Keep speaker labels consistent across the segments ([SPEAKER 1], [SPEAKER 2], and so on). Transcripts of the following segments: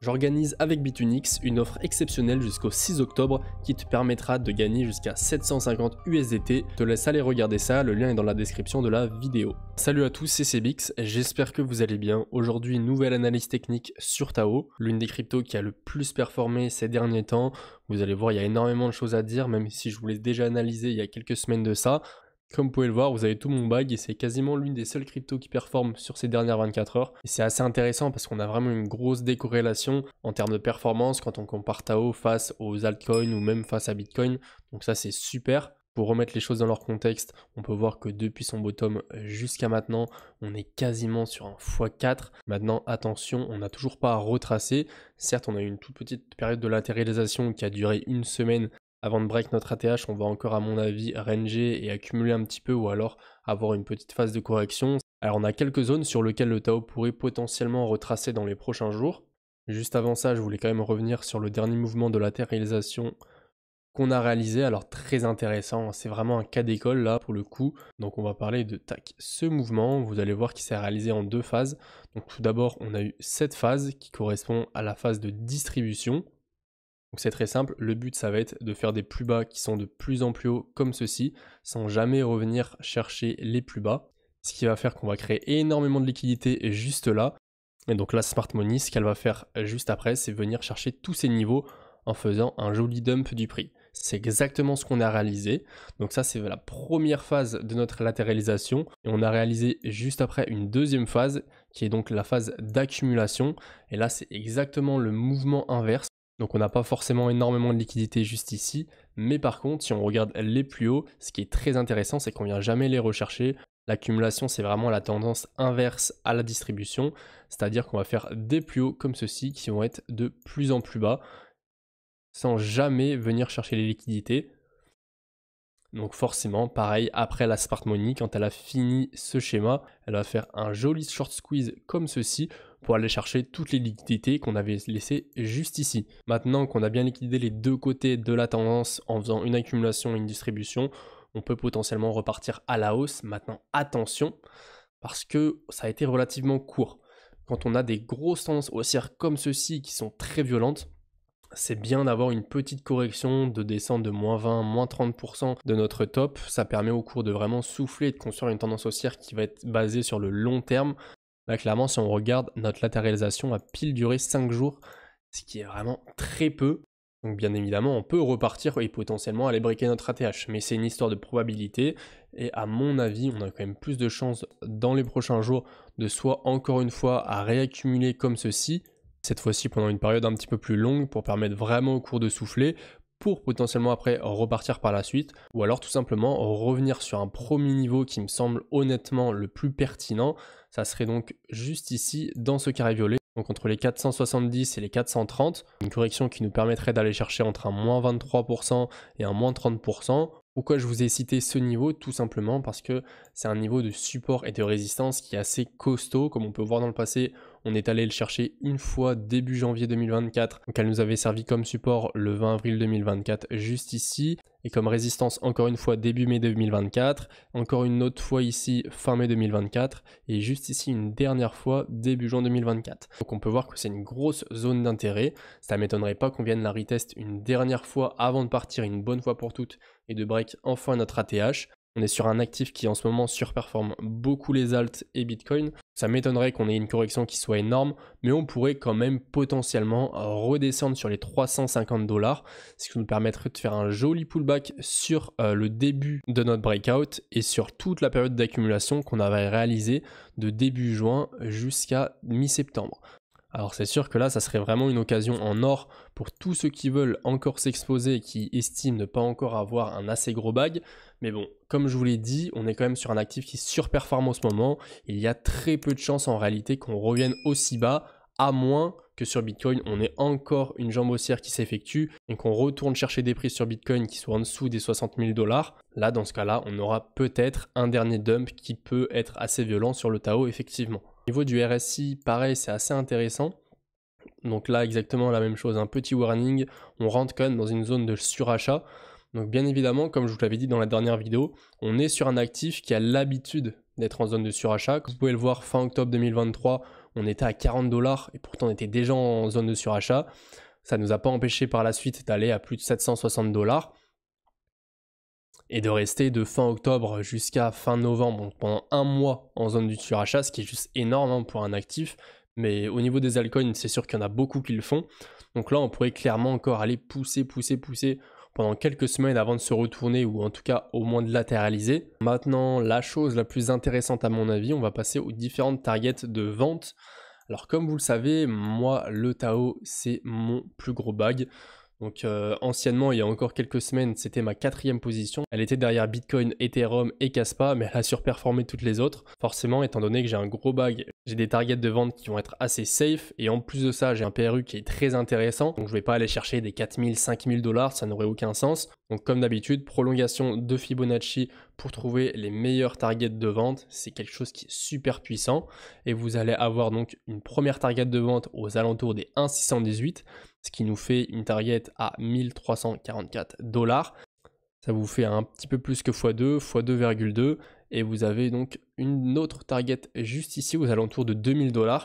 [SPEAKER 1] J'organise avec Bitunix une offre exceptionnelle jusqu'au 6 octobre qui te permettra de gagner jusqu'à 750 USDT. Je te laisse aller regarder ça, le lien est dans la description de la vidéo. Salut à tous, c'est Cbix, j'espère que vous allez bien. Aujourd'hui, nouvelle analyse technique sur Tao, l'une des cryptos qui a le plus performé ces derniers temps. Vous allez voir, il y a énormément de choses à dire, même si je vous l'ai déjà analysé il y a quelques semaines de ça. Comme vous pouvez le voir, vous avez tout mon bag et c'est quasiment l'une des seules cryptos qui performe sur ces dernières 24 heures. Et c'est assez intéressant parce qu'on a vraiment une grosse décorrélation en termes de performance quand on compare Tao face aux altcoins ou même face à Bitcoin. Donc ça c'est super. Pour remettre les choses dans leur contexte, on peut voir que depuis son bottom jusqu'à maintenant, on est quasiment sur un x4. Maintenant, attention, on n'a toujours pas à retracer. Certes, on a eu une toute petite période de latéralisation qui a duré une semaine. Avant de break notre ATH, on va encore à mon avis ranger et accumuler un petit peu ou alors avoir une petite phase de correction. Alors on a quelques zones sur lesquelles le Tao pourrait potentiellement retracer dans les prochains jours. Juste avant ça, je voulais quand même revenir sur le dernier mouvement de latéralisation qu'on a réalisé. Alors très intéressant, c'est vraiment un cas d'école là pour le coup. Donc on va parler de ce mouvement, vous allez voir qu'il s'est réalisé en deux phases. Donc tout d'abord, on a eu cette phase qui correspond à la phase de distribution. Donc c'est très simple, le but ça va être de faire des plus bas qui sont de plus en plus hauts comme ceci, sans jamais revenir chercher les plus bas. Ce qui va faire qu'on va créer énormément de liquidités juste là. Et donc la Smart Money, ce qu'elle va faire juste après, c'est venir chercher tous ces niveaux en faisant un joli dump du prix. C'est exactement ce qu'on a réalisé. Donc ça c'est la première phase de notre latéralisation. Et on a réalisé juste après une deuxième phase, qui est donc la phase d'accumulation. Et là c'est exactement le mouvement inverse. Donc on n'a pas forcément énormément de liquidité juste ici, mais par contre si on regarde les plus hauts, ce qui est très intéressant c'est qu'on vient jamais les rechercher. L'accumulation c'est vraiment la tendance inverse à la distribution, c'est-à-dire qu'on va faire des plus hauts comme ceci qui vont être de plus en plus bas, sans jamais venir chercher les liquidités. Donc forcément, pareil, après la Smart Money, quand elle a fini ce schéma, elle va faire un joli short squeeze comme ceci pour aller chercher toutes les liquidités qu'on avait laissées juste ici. Maintenant qu'on a bien liquidé les deux côtés de la tendance en faisant une accumulation et une distribution, on peut potentiellement repartir à la hausse. Maintenant, attention, parce que ça a été relativement court. Quand on a des grosses tendances haussières comme ceci qui sont très violentes, c'est bien d'avoir une petite correction, de descendre de moins 20, moins 30% de notre top. Ça permet au cours de vraiment souffler et de construire une tendance haussière qui va être basée sur le long terme. Là, clairement, si on regarde, notre latéralisation a pile duré 5 jours, ce qui est vraiment très peu. Donc bien évidemment, on peut repartir et potentiellement aller breaker notre ATH. Mais c'est une histoire de probabilité. Et à mon avis, on a quand même plus de chances dans les prochains jours de soit encore une fois à réaccumuler comme ceci, cette fois-ci pendant une période un petit peu plus longue pour permettre vraiment au cours de souffler, pour potentiellement après repartir par la suite, ou alors tout simplement revenir sur un premier niveau qui me semble honnêtement le plus pertinent. Ça serait donc juste ici dans ce carré violet, donc entre les 470 et les 430, une correction qui nous permettrait d'aller chercher entre un moins 23% et un moins 30%. Pourquoi je vous ai cité ce niveau? Tout simplement parce que c'est un niveau de support et de résistance qui est assez costaud. Comme on peut voir dans le passé, on est allé le chercher une fois début janvier 2024. Donc elle nous avait servi comme support le 20 avril 2024 juste ici. Et comme résistance encore une fois début mai 2024. Encore une autre fois ici fin mai 2024. Et juste ici une dernière fois début juin 2024. Donc on peut voir que c'est une grosse zone d'intérêt. Ça m'étonnerait pas qu'on vienne la retest une dernière fois avant de partir une bonne fois pour toutes et de break enfin notre ATH. On est sur un actif qui en ce moment surperforme beaucoup les alts et Bitcoin. Ça m'étonnerait qu'on ait une correction qui soit énorme, mais on pourrait quand même potentiellement redescendre sur les 350 $, ce qui nous permettrait de faire un joli pullback sur le début de notre breakout et sur toute la période d'accumulation qu'on avait réalisée de début juin jusqu'à mi-septembre. Alors c'est sûr que là, ça serait vraiment une occasion en or pour tous ceux qui veulent encore s'exposer et qui estiment ne pas encore avoir un assez gros bag. Mais bon, comme je vous l'ai dit, on est quand même sur un actif qui surperforme en ce moment. Il y a très peu de chances en réalité qu'on revienne aussi bas, à moins que sur Bitcoin, on ait encore une jambe haussière qui s'effectue et qu'on retourne chercher des prix sur Bitcoin qui soient en dessous des 60 000 $. Là, dans ce cas-là, on aura peut-être un dernier dump qui peut être assez violent sur le Tao, effectivement. Au niveau du RSI, pareil, c'est assez intéressant. Donc là, exactement la même chose, un petit warning, on rentre quand même dans une zone de surachat. Donc bien évidemment, comme je vous l'avais dit dans la dernière vidéo, on est sur un actif qui a l'habitude d'être en zone de surachat. Vous pouvez le voir fin octobre 2023, on était à 40 $ et pourtant on était déjà en zone de surachat. Ça ne nous a pas empêché par la suite d'aller à plus de 760 $ et de rester de fin octobre jusqu'à fin novembre, donc pendant un mois en zone du surachat, ce qui est juste énorme hein, pour un actif. Mais au niveau des altcoins, c'est sûr qu'il y en a beaucoup qui le font. Donc là, on pourrait clairement encore aller pousser pendant quelques semaines avant de se retourner ou en tout cas au moins de latéraliser. Maintenant, la chose la plus intéressante à mon avis, on va passer aux différentes targets de vente. Alors comme vous le savez, moi le Tao c'est mon plus gros bag. Donc anciennement, il y a encore quelques semaines, c'était ma 4e position. Elle était derrière Bitcoin, Ethereum et Kaspa, mais elle a surperformé toutes les autres. Forcément, étant donné que j'ai un gros bag, j'ai des targets de vente qui vont être assez safe. Et en plus de ça, j'ai un PRU qui est très intéressant. Donc je ne vais pas aller chercher des 4000, 5000 $, ça n'aurait aucun sens. Donc comme d'habitude, prolongation de Fibonacci pour trouver les meilleurs targets de vente. C'est quelque chose qui est super puissant. Et vous allez avoir donc une première target de vente aux alentours des 1,618. Ce qui nous fait une target à 1344 $. Ça vous fait un petit peu plus que x2, x2,2 et vous avez donc une autre target juste ici aux alentours de 2000 $.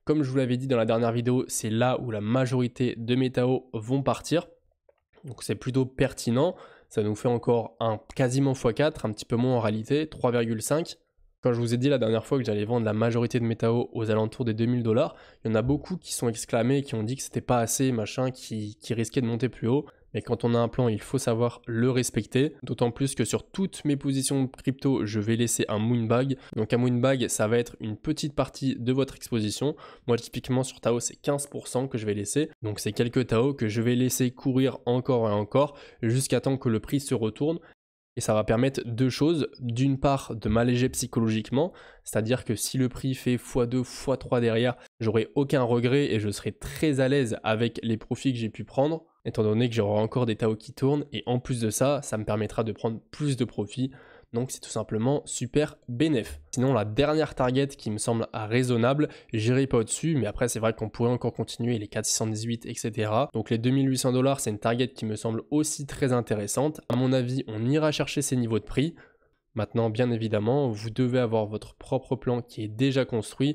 [SPEAKER 1] Comme je vous l'avais dit dans la dernière vidéo, c'est là où la majorité de mes Tao vont partir. Donc c'est plutôt pertinent. Ça nous fait encore un quasiment x4, un petit peu moins en réalité, 3,5. Quand je vous ai dit la dernière fois que j'allais vendre la majorité de mes Tao aux alentours des 2000 $, il y en a beaucoup qui sont exclamés, qui ont dit que c'était pas assez, machin, qui risquaient de monter plus haut. Mais quand on a un plan, il faut savoir le respecter. D'autant plus que sur toutes mes positions crypto, je vais laisser un moonbag. Donc un moonbag, ça va être une petite partie de votre exposition. Moi, typiquement sur Tao, c'est 15% que je vais laisser. Donc c'est quelques Tao que je vais laisser courir encore et encore jusqu'à temps que le prix se retourne. Et ça va permettre deux choses. D'une part, de m'alléger psychologiquement, c'est-à-dire que si le prix fait x2, x3 derrière, j'aurai aucun regret et je serai très à l'aise avec les profits que j'ai pu prendre, étant donné que j'aurai encore des Tao qui tournent. Et en plus de ça, ça me permettra de prendre plus de profits. Donc c'est tout simplement super bénéf. Sinon la dernière target qui me semble raisonnable, j'irai pas au-dessus, mais après c'est vrai qu'on pourrait encore continuer les 418 etc. Donc les 2800 $, c'est une target qui me semble aussi très intéressante. À mon avis, on ira chercher ces niveaux de prix. Maintenant, bien évidemment, vous devez avoir votre propre plan qui est déjà construit.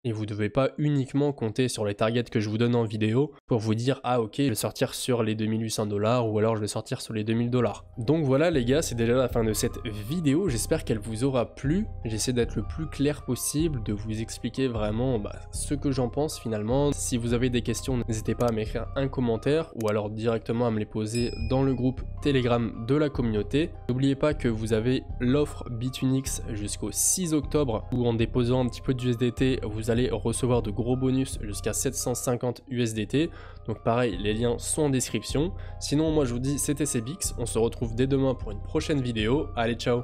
[SPEAKER 1] Et vous ne devez pas uniquement compter sur les targets que je vous donne en vidéo pour vous dire « Ah ok, je vais sortir sur les 2800 $ ou alors je vais sortir sur les 2000 $. » Donc voilà les gars, c'est déjà la fin de cette vidéo. J'espère qu'elle vous aura plu. J'essaie d'être le plus clair possible, de vous expliquer vraiment ce que j'en pense finalement. Si vous avez des questions, n'hésitez pas à m'écrire un commentaire ou alors directement à me les poser dans le groupe Telegram de la communauté. N'oubliez pas que vous avez l'offre Bitunix jusqu'au 6 octobre où en déposant un petit peu d'USDT, vous allez recevoir de gros bonus jusqu'à 750 USDT. Donc pareil, les liens sont en description. Sinon, moi je vous dis c'était CBix. On se retrouve dès demain pour une prochaine vidéo. Allez, ciao!